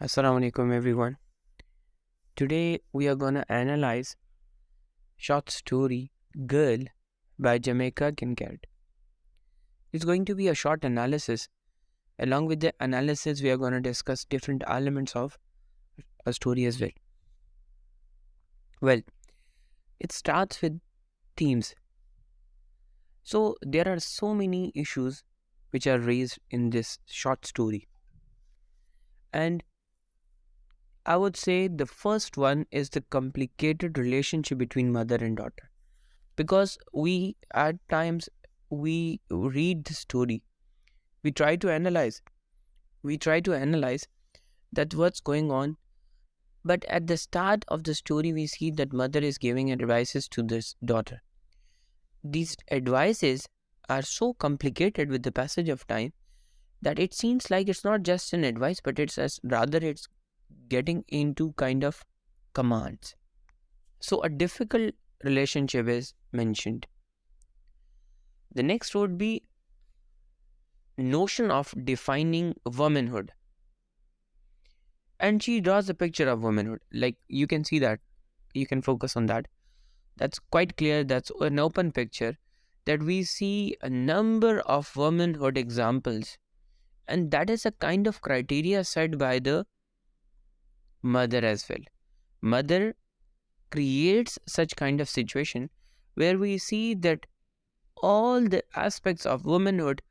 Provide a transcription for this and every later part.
Assalamu alaikum everyone. Today we are gonna analyze short story Girl by Jamaica Kincaid. It's going to be a short analysis. Along with the analysis, we are gonna discuss different elements of a story as well. Well, it starts with themes. So there are so many issues which are raised in this short story. And I would say the first one is the complicated relationship between mother and daughter. Because we at times we read the story, we try to analyze that what's going on, but at the start of the story we see that mother is giving advices to this daughter. These advices are so complicated with the passage of time that it seems like it's not just an advice, but it's getting into kind of commands. So a difficult relationship is mentioned. The next would be notion of defining womanhood, and she draws a picture of womanhood. Like, you can see that, you can focus on that. That's quite clear. That's an open picture that we see a number of womanhood examples, and that is a kind of criteria set by the mother as well. Mother creates such kind of situation where we see that all the aspects of womanhood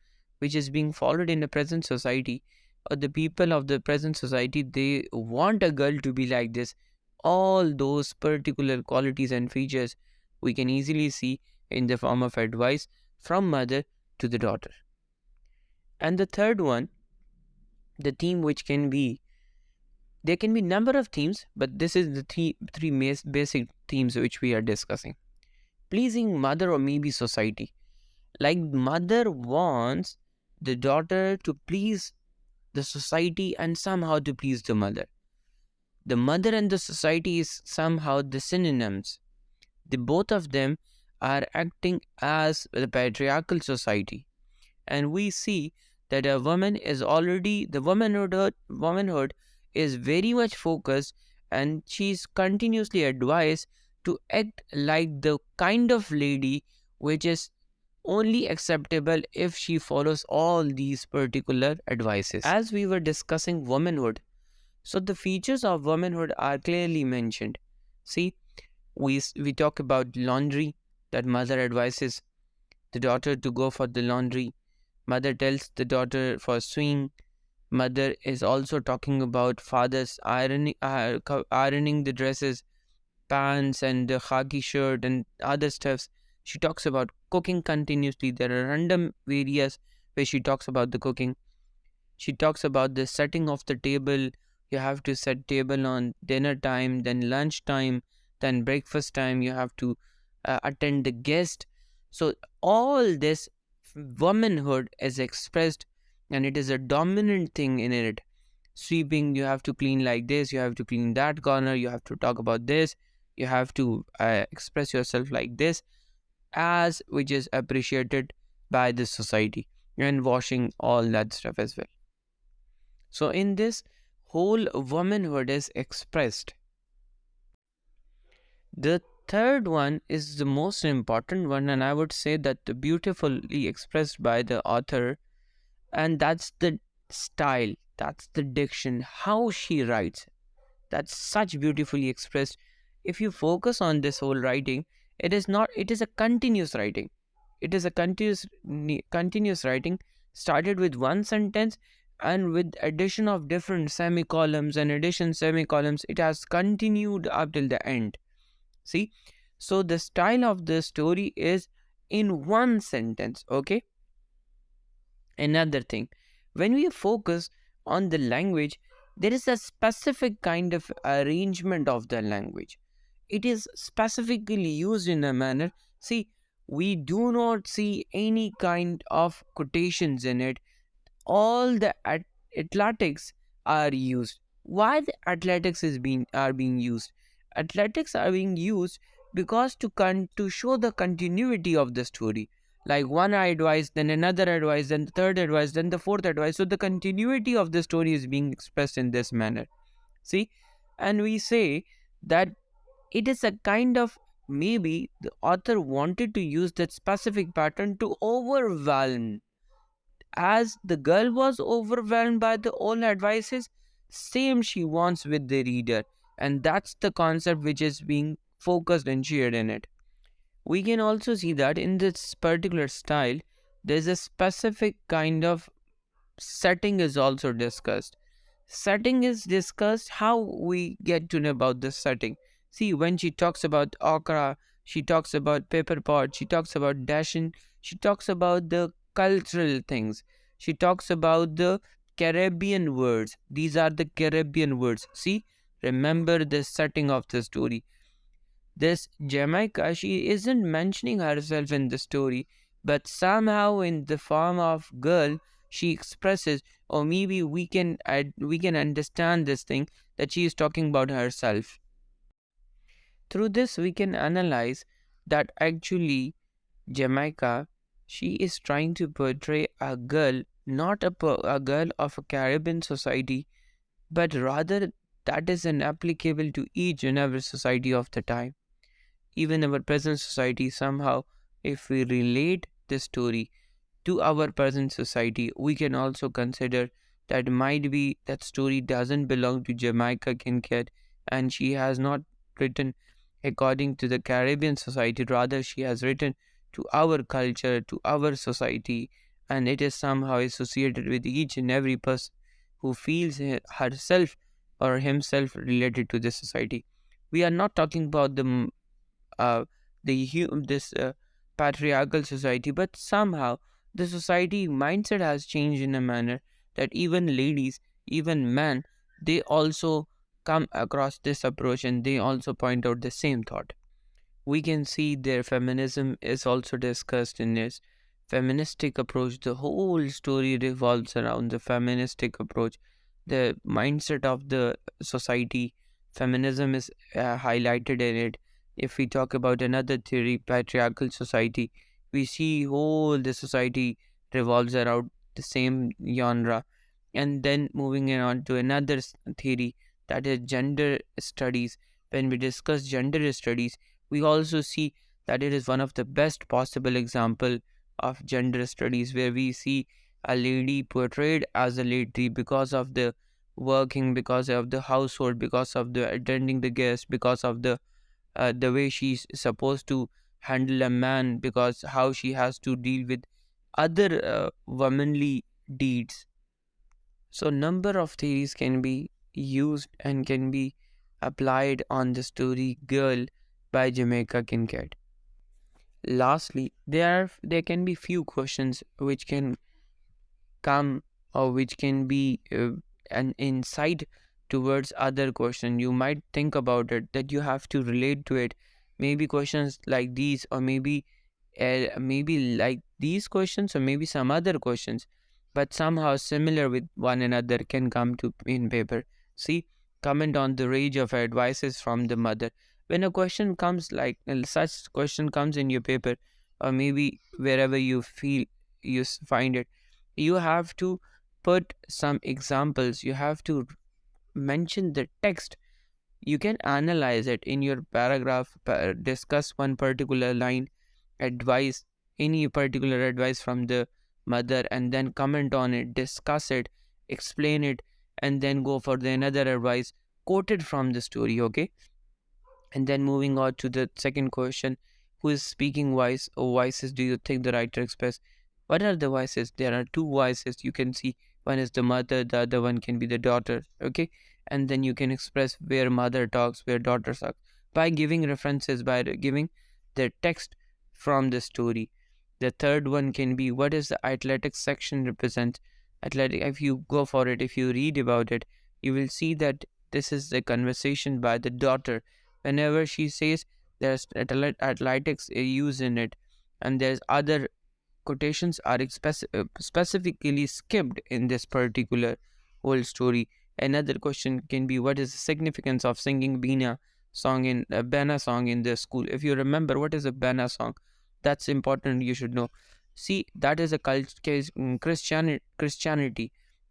which is being followed in the present society, or the people of the present society, they want a girl to be like this. All those particular qualities and features we can easily see in the form of advice from mother to the daughter. And the third one, the theme which can be, there can be number of themes, but this is the three basic themes which we are discussing. Pleasing mother or maybe society. Like, mother wants the daughter to please the society and somehow to please the mother. The mother and the society is somehow the synonyms. The both of them are acting as the patriarchal society. And we see that a woman is already, the womanhood is very much focused, and she is continuously advised to act like the kind of lady which is only acceptable if she follows all these particular advices. As we were discussing womanhood, so the features of womanhood are clearly mentioned. See, we talk about laundry, that mother advises the daughter to go for the laundry. Mother tells the daughter for sewing. Mother is also talking about fathers ironing the dresses, pants and the khaki shirt and other stuffs. She talks about cooking continuously. There are random areas where she talks about the cooking. She talks about the setting of the table. You have to set table on dinner time, then lunch time, then breakfast time. You have to attend the guest. So all this womanhood is expressed, and it is a dominant thing in it. Sweeping, you have to clean like this, you have to clean that corner, you have to talk about this, you have to express yourself like this, as which is appreciated by the society, and washing, all that stuff as well. So in this, whole womanhood is expressed. The third one is the most important one, and I would say that the beautifully expressed by the author, and that's the style, that's the diction, how she writes. That's such beautifully expressed. If you focus on this whole writing, it is a continuous writing. It is a continuous writing, started with one sentence, and with addition of different semicolons and addition semicolons, it has continued up till the end. See, so the style of the story is in one sentence. Okay. Another thing, when we focus on the language, there is a specific kind of arrangement of the language. It is specifically used in a manner. See, we do not see any kind of quotations in it. All the athletics are used. Why the athletics are being used? Athletics are being used because to show the continuity of the story. Like, one advice, then another advice, then the third advice, then the fourth advice. So the continuity of the story is being expressed in this manner. See, and we say that it is a kind of, maybe the author wanted to use that specific pattern to overwhelm, as the girl was overwhelmed by the all advices, same she wants with the reader. And that's the concept which is being focused and shared in it. We can also see that in this particular style, there's a specific kind of setting is also discussed. Setting is discussed, how we get to know about the setting. See, when she talks about okra, she talks about pepper pot, she talks about dashing, she talks about the cultural things, she talks about the Caribbean words. These are the Caribbean words. See, remember the setting of the story. This Jamaica, she isn't mentioning herself in the story, but somehow in the form of girl, she expresses, or maybe we can understand this thing, that she is talking about herself. Through this, we can analyze that actually Jamaica, she is trying to portray a girl, not a girl of a Caribbean society, but rather that is inapplicable to each and every society of the time. Even our present society, somehow, if we relate this story to our present society, we can also consider that might be that story doesn't belong to Jamaica Kincaid, and she has not written according to the Caribbean society, rather she has written to our culture, to our society, and it is somehow associated with each and every person who feels herself or himself related to this society. We are not talking about uh, this patriarchal society, but somehow the society mindset has changed in a manner that even ladies, even men, they also come across this approach and they also point out the same thought. We can see their feminism is also discussed in this feministic approach. The whole story revolves around the feministic approach, the mindset of the society. Feminism is highlighted in it. If we talk about another theory, patriarchal society, we see whole the society revolves around the same genre. And then moving on to another theory, that is gender studies. When we discuss gender studies, we also see that it is one of the best possible example of gender studies, where we see a lady portrayed as a lady because of the working, because of the household, because of the attending the guests, because of the way she's supposed to handle a man, because how she has to deal with other womanly deeds. So number of theories can be used and can be applied on the story Girl by Jamaica Kincaid. Lastly, there can be few questions which can come, or which can be an insight towards other question. You might think about it, that you have to relate to it. Maybe questions like these, or maybe like these questions, or maybe some other questions, but somehow similar with one another, can come to in paper. See, comment on the range of advices from the mother. When a question comes, like such question comes in your paper, or maybe wherever you feel find it, you have to put some examples, you have to mention the text. You can analyze it in your paragraph, discuss one particular line, advice, any particular advice from the mother, and then comment on it, discuss it, explain it, and then go for the another advice quoted from the story. Okay, and then moving on to the second question, who is speaking voice or voices do you think the writer express? What are the voices? There are two voices you can see. One is the mother, the other one can be the daughter. Okay, and then you can express where mother talks, where daughter talks, by giving references, by giving the text from the story. The third one can be, what is the athletics section represent? Athletic, if you go for it, if you read about it, you will see that this is a conversation by the daughter. Whenever she says, there's athletics used in it, and there's other quotations are specifically skipped in this particular whole story. Another question can be, what is the significance of singing Bana song in the school? If you remember what is a Bana song, that's important, you should know. See, that is a Christianity,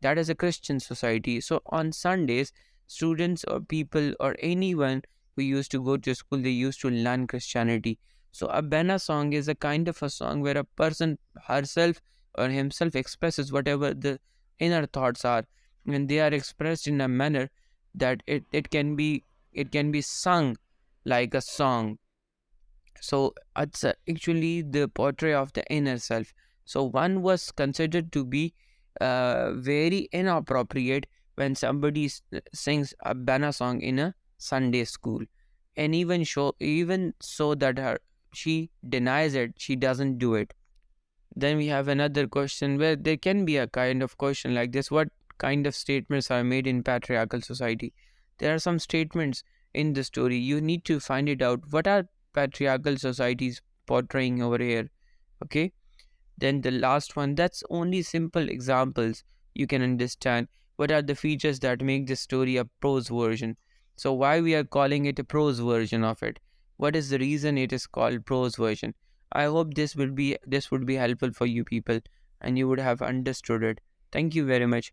that is a Christian society. So on Sundays, students or people or anyone who used to go to school, they used to learn Christianity. So a Bena song is a kind of a song where a person herself or himself expresses whatever the inner thoughts are, and they are expressed in a manner that it can be sung like a song. So it's actually the portrait of the inner self. So one was considered to be very inappropriate when somebody sings a Bana song in a Sunday school, and even so that she denies it, she doesn't do it. Then we have another question where there can be a kind of question like this: what kind of statements are made in patriarchal society? There are some statements in the story. You need to find it out. What are patriarchal societies portraying over here? Okay. Then the last one, that's only simple examples. You can understand what are the features that make this story a prose version. So why we are calling it a prose version of it? What is the reason it is called prose version? I hope this would be helpful for you people and you would have understood it. Thank you very much.